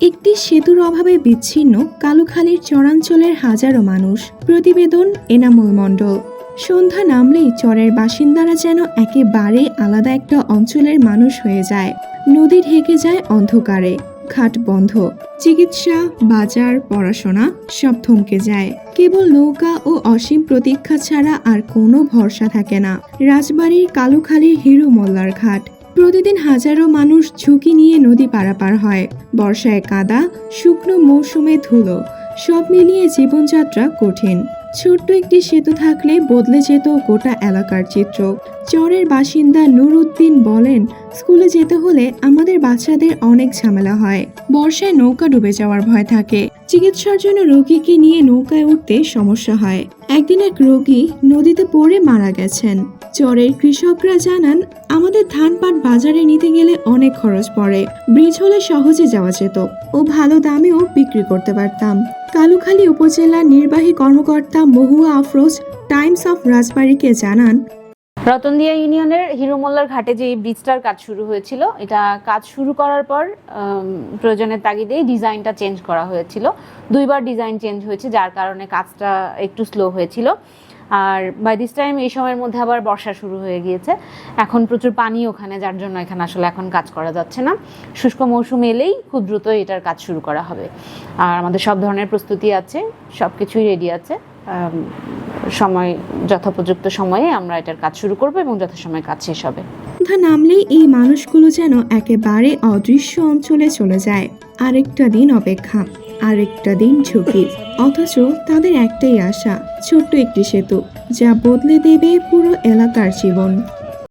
একটি সেতুর অভাবে বিচ্ছিন্ন কালুখালীর চরাঞ্চলের হাজারো মানুষ। প্রতিবেদন এনামুল মণ্ডল। সন্ধ্যা নামলেই চরের বাসিন্দারা যেন একেবারে আলাদা একটা অঞ্চলের মানুষ হয়ে যায়। নদী ঢেকে যায় অন্ধকারে, ঘাট বন্ধ, চিকিৎসা, বাজার, পড়াশোনা সব থমকে যায়। কেবল নৌকা ও অসীম প্রতীক্ষা ছাড়া আর কোনো ভরসা থাকে না। রাজবাড়ির কালুখালীর হিরু মোল্লার ঘাট। প্রতিদিন হাজারো মানুষ ঝুঁকি নিয়ে নদী পারাপার হয়। বর্ষায় কাদা, শুকনো মৌসুমে ধুলো, সব মিলিয়ে জীবনযাত্রা কঠিন। ছোট্ট একটি সেতু থাকলে বদলে যেত গোটা এলাকার চিত্র। চরের বাসিন্দা নুরুদ্দিন বলেন, স্কুলে যেতে হলে আমাদের বাচ্চাদের অনেক ঝামেলা হয়। বর্ষায় নৌকা ডুবে যাওয়ার ভয় থাকে। চিকিৎসার জন্য রোগীকে নিয়ে নৌকায় উঠতে সমস্যা হয়। একদিন এক রোগী নদীতে পড়ে মারা গেছেন। চরের কৃষকরা জানান, আমাদের ধান পাট বাজারে নিতে গেলে অনেক খরচ পড়ে। ব্রিজ হলে সহজে যাওয়া যেত ও ভালো দামেও বিক্রি করতে পারতাম। কালুখালী উপজেলার নির্বাহী কর্মকর্তা মহুয়া আফরোজ টাইমস অফ রাজবাড়ীকে জানান, রতনদিয়া ইউনিয়নের হিরুমোল্লার ঘাটে যে ব্রিজটার কাজ শুরু হয়েছিল, এটা কাজ শুরু করার পর প্রয়োজনের তাগিদে ডিজাইনটা চেঞ্জ করা হয়েছিল। দুইবার ডিজাইন চেঞ্জ হয়েছে, যার কারণে কাজটা একটু স্লো হয়েছিল। আর বাই দিস টাইম এই সময়ের মধ্যে আবার বর্ষা শুরু হয়ে গিয়েছে। এখন প্রচুর পানি ওখানে, যার জন্য এখানে আসলে এখন কাজ করা যাচ্ছে না। শুষ্ক মৌসুম এলেই খুব দ্রুত এটার কাজ শুরু করা হবে। আর আমাদের সব ধরনের প্রস্তুতি আছে, সব কিছুই রেডি আছে। যথোপযুক্ত সময়ে আমরা এটার কাজ শুরু করব এবং যথাসময়ে কাজ শেষ হবে। সন্ধ্যা নামলেই এই মানুষগুলো যেন একেবারে অদৃশ্য অঞ্চলে চলে যায়। আরেকটা দিন অপেক্ষা, আরেকটা দিন ঝুঁকি। অথচ তাদের একটাই আশা, ছোট্ট একটি সেতু যা বদলে দেবে পুরো এলাকার জীবন।